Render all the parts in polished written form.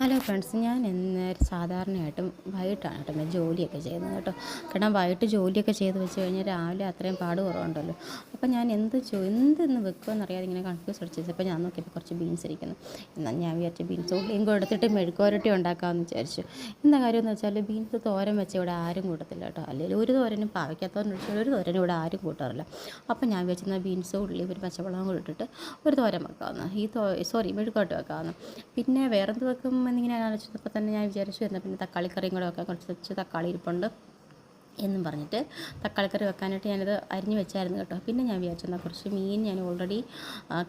Hello friends, ഞാൻ ഇന്ന് സാധാരണയായിട്ടും വൈകിട്ടാണ് കേട്ടോ ഞാൻ ജോലിയൊക്കെ ചെയ്യുന്നത് കേട്ടോ. കാരണം വൈകിട്ട് ജോലിയൊക്കെ ചെയ്ത് വെച്ച് കഴിഞ്ഞാൽ രാവിലെ അത്രയും പാട് കുറവുണ്ടല്ലോ. അപ്പം ഞാൻ എന്തെന്ന് വെക്കുമെന്നറിയാതെ ഇങ്ങനെ കൺഫ്യൂസ് അടിച്ചപ്പോൾ ഞാൻ നോക്കിയപ്പോൾ കുറച്ച് ബീൻസ് ഇരിക്കുന്നു. എന്നാൽ ഞാൻ വിചാരിച്ചു ബീൻസ് ഉള്ളിയും കൂടെ എടുത്തിട്ട് മെഴുക്കുവരട്ടി ഉണ്ടാക്കാമെന്ന് വിചാരിച്ചു. എന്താ കാര്യമെന്ന് വെച്ചാൽ ബീൻസ് തോരൻ വെച്ച് ഇവിടെ ആരും കൂട്ടത്തില്ല കേട്ടോ. അല്ലെങ്കിൽ ഒരു തോരനും പാവയ്ക്കാത്തോരൻ വെച്ചാൽ ഒരു തോരനും ഇവിടെ ആരും കൂട്ടാറില്ല. അപ്പം ഞാൻ വിചാരിച്ചെന്നാൽ ബീൻസ് ഉള്ളി ഒരു പച്ചമുളകും കൂടി ഇട്ടിട്ട് ഒരു തോരൻ വെക്കാമെന്ന് മെഴുക്കുവരട്ടി വെക്കാമെന്ന്. പിന്നെ വേറെന്ത് വെക്കും എന്നിങ്ങനെ ആലോചിച്ചപ്പോൾ തന്നെ ഞാൻ വിചാരിച്ചു എന്നാൽ പിന്നെ തക്കാളിക്കറിയും കൂടെ വെക്കാൻ കുറച്ച് തക്കാളി ഇരിപ്പുണ്ട് എന്നും പറഞ്ഞിട്ട് തക്കാളിക്കറി വെക്കാനായിട്ട് ഞാനത് അരിഞ്ഞ് വെച്ചായിരുന്നു കേട്ടോ. പിന്നെ ഞാൻ വിചാരിച്ചെന്നാൽ കുറച്ച് മീൻ ഞാൻ ഓൾറെഡി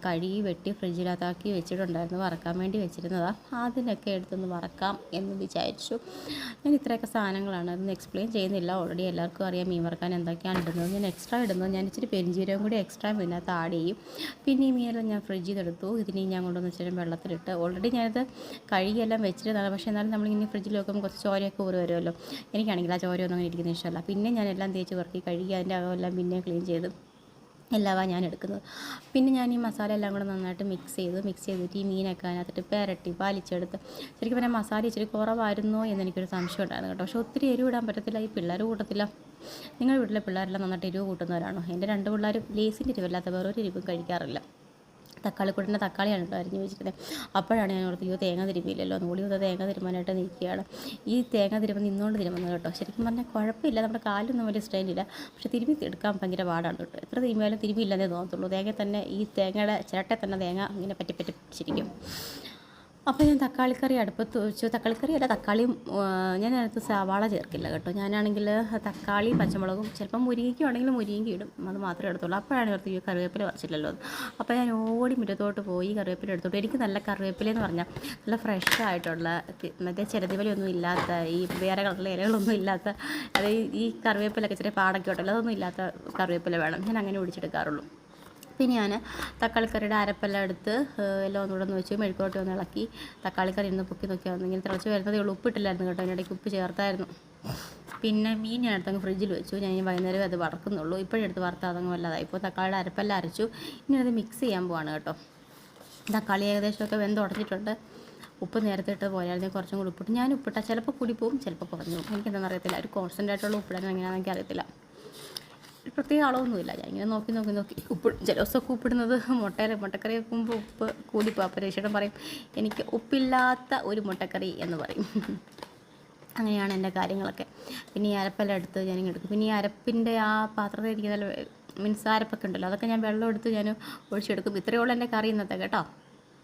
കഴുകി വെട്ടി ഫ്രിഡ്ജിനകത്താക്കി വെച്ചിട്ടുണ്ടായിരുന്നു, വറക്കാൻ വേണ്ടി വെച്ചിരുന്നതാണ്. അതിനൊക്കെ എടുത്തൊന്ന് വറക്കാം എന്ന് വിചാരിച്ചു. ഞാൻ ഇത്രയൊക്കെ സാധനങ്ങളാണ്, അതൊന്നും എക്സ്പ്ലെയിൻ ചെയ്യുന്നില്ല. ഓൾറെഡി എല്ലാവർക്കും അറിയാം മീൻ വറക്കാൻ എന്തൊക്കെയാണ് ഇടുന്നത്. ഞാൻ എക്സ്ട്രാ ഇടുന്നത്, ഞാൻ ഇച്ചിരി പെരിഞ്ചീരകം കൂടി എക്സ്ട്രാ ഇതിനകത്ത് ആഡ് ചെയ്യും. പിന്നെ ഈ മീനെല്ലാം ഞാൻ ഫ്രിഡ്ജിൽ നിന്ന് എടുത്തു. ഇതിനെ ഞാൻ കൊണ്ടുവന്ന് ഇച്ചിരി വെള്ളത്തിലിട്ട് ഓൾറെഡി ഞാനത് കഴുകിയെല്ലാം വെച്ചിരുന്നതാണ്. പക്ഷേ എന്നാലും നമ്മളിങ്ങനെ ഫ്രിഡ്ജിൽ വെക്കുമ്പോൾ കുറച്ച് ചോരയൊക്കെ ഊറി വരുമല്ലോ. എനിക്കാണെങ്കിൽ ആ ചോരയൊന്നും അങ്ങനെ ഇരിക്കുന്ന ഇഷ്ടമല്ല. പിന്നെ ഞാനെല്ലാം തേച്ച് പെറുക്കി കഴുകി അതിൻ്റെ അകമെല്ലാം പിന്നെ ക്ലീൻ ചെയ്ത് എല്ലാമാണ് ഞാൻ എടുക്കുന്നത്. പിന്നെ ഞാൻ ഈ മസാല എല്ലാം കൂടെ നന്നായിട്ട് മിക്സ് ചെയ്തിട്ട് ഈ മീനൊക്കെ അതിനകത്തിട്ട് പെരട്ടി പാലിച്ചെടുത്ത്. ശരിക്കും പറഞ്ഞാൽ മസാല ഇച്ചിരി കുറവായിരുന്നോ എന്നെനിക്കൊരു സംശയം ഉണ്ടായിരുന്നു കേട്ടോ. പക്ഷേ ഒത്തിരി എരിവ് ഇടാൻ പറ്റത്തില്ല, ഈ പിള്ളേർ കൂട്ടത്തില്ല. നിങ്ങളുടെ വീട്ടിലെ പിള്ളേരെല്ലാം നന്നായിട്ട് എരിവ് കൂട്ടുന്നവരാണോ? എൻ്റെ 2 പിള്ളേർ ലേസിൻ്റെ എരിവല്ലാത്ത വേറൊരു എരിവും കഴിക്കാറില്ല. തക്കാളിക്കൂട്ടിൻ്റെ തക്കാളിയാണ് കേട്ടോ അരിഞ്ഞ് വെച്ചിരുന്നത്. അപ്പോഴാണ് ഞാൻ ഓർത്ത് തേങ്ങ തിരുമ്മിയില്ലല്ലോ, നൂടി മുതൽ തേങ്ങ തിരുമ്മാനായിട്ട് നിൽക്കുകയാണ്. ഈ തേങ്ങ നിന്നുകൊണ്ട് തിരുമുന്നത് കേട്ടോ. ശരിക്കും പറഞ്ഞാൽ കുഴപ്പമില്ല, നമ്മുടെ കാലൊന്നും വലിയ സ്ട്രെയിനില്ല. പക്ഷേ തിരുമ്മി എടുക്കാൻ ഭയങ്കര പാടാണ് കേട്ടോ. എത്ര തിരുമ്മിയാലും തിരുമ്മിയില്ലെന്നേ തോന്നത്തുള്ളൂ. തേങ്ങ തന്നെ ഈ തേങ്ങയുടെ ചിരട്ടെ തന്നെ തേങ്ങ ഇങ്ങനെ പറ്റി പിടിച്ചിരിക്കും. അപ്പോൾ ഞാൻ തക്കാളിക്കറി അടുപ്പത്ത് വെച്ചു. തക്കാളിക്കറിയല്ല, തക്കാളിയും ഞാൻ അതിനകത്ത് സവാള ചേർക്കില്ല കേട്ടോ. ഞാനാണെങ്കിൽ തക്കാളി പച്ചമുളകും ചിലപ്പം മുരിങ്ങയ്ക്കാണെങ്കിൽ മുരിങ്ങയ്ക്ക ഇടും, അത് മാത്രമേ എടുത്തുള്ളൂ. അപ്പോഴാണ് ഓർത്ത് ഈ കറിവേപ്പില വച്ചില്ലല്ലോ. അപ്പോൾ ഞാൻ ഓടി മുറ്റത്തോട്ട് പോയി കറിവേപ്പില എടുത്തോട്ട്. എനിക്ക് നല്ല കറിവേപ്പിലെന്ന് പറഞ്ഞാൽ നല്ല ഫ്രഷ് ആയിട്ടുള്ള മറ്റേ ചിരതിവലയൊന്നും ഇല്ലാത്ത, ഈ വേറെ കളറിലെ ഇലകളൊന്നും ഇല്ലാത്ത, അതായത് ഈ കറിവേപ്പിലൊക്കെ ചെറിയ പാടൊക്കെ ഉണ്ടല്ലോ, അതൊന്നും ഇല്ലാത്ത കറിവേപ്പില വേണം. ഞാൻ അങ്ങനെ ഒടിച്ചെടുക്കാറുള്ളൂ. പിന്നെ ഞാൻ തക്കാളിക്കറിയുടെ അരപ്പെല്ലാം എടുത്ത് എല്ലാം ഒന്നുകൂടെ ഒന്ന് വെച്ച് മെഴുക്കോട്ടി ഒന്ന് ഇളക്കി തക്കാളിക്കറി ഒന്ന് പൊക്കി നോക്കിയാൽ വന്നു. ഇങ്ങനെ തിളച്ച് വരുന്നതേ ഉള്ളൂ. ഉപ്പിട്ടില്ലായിരുന്നു കേട്ടോ, അതിനിടയ്ക്ക് ഉപ്പ് ചേർത്തായിരുന്നു. പിന്നെ മീൻ ഞാൻ എടുത്തങ്ങ് ഫ്രിഡ്ജിൽ വെച്ചു. ഞാൻ ഇനി വൈകുന്നേരം അത് വറക്കുന്നുള്ളൂ. ഇപ്പോഴെടുത്ത് വറുത്ത് അതങ്ങ് വല്ലതായി. ഇപ്പോൾ തക്കാളിയുടെ അരപ്പെല്ലാം അരച്ചു. ഇനി അത് മിക്സ് ചെയ്യാൻ പോവാണ് കേട്ടോ. തക്കാളി ഏകദേശമൊക്കെ വെന്തുടച്ചിട്ടുണ്ട്. ഉപ്പ് നേരത്തെ ഇട്ടത് പോലെയായിരുന്നു, കുറച്ചും കൂടി ഉപ്പിട്ട്. ഞാൻ ഉപ്പിട്ടാൽ ചിലപ്പോൾ കൂടി പോവും, ചിലപ്പോൾ കുറഞ്ഞു പോകും. എനിക്കെന്താണെന്ന് അറിയത്തില്ല, ഒരു കോൺസ്റ്റൻ്റ് ആയിട്ടുള്ള ഉപ്പിടാൻ എങ്ങനെയാണെന്ന് എനിക്കറിയത്തില്ല. പ്രത്യേക അളവൊന്നുമില്ല. ഞാൻ ഇങ്ങനെ നോക്കി ചില ദിവസമൊക്കെ ഉപ്പിടുന്നത് മുട്ടക്കറി വെക്കുമ്പോൾ ഉപ്പ് കൂടിപ്പോൾ. അപ്പോൾ രക്ഷണം പറയും എനിക്ക് ഉപ്പില്ലാത്ത ഒരു മുട്ടക്കറി എന്ന് പറയും. അങ്ങനെയാണ് എൻ്റെ കാര്യങ്ങളൊക്കെ. പിന്നെ ഈ അരപ്പെല്ലാം എടുത്ത് ഞാനിങ്ങനെ എടുക്കും. പിന്നെ ഈ അരപ്പിൻ്റെ ആ പാത്രത്തിൽ ഇരിക്കുന്ന മീൻസ് അരപ്പൊക്കെ ഉണ്ടല്ലോ, അതൊക്കെ ഞാൻ വെള്ളം എടുത്ത് ഞാൻ ഒഴിച്ചെടുക്കും. ഇത്രയേ ഉള്ളൂ എൻ്റെ കറി ഇന്നത്തെ കേട്ടോ.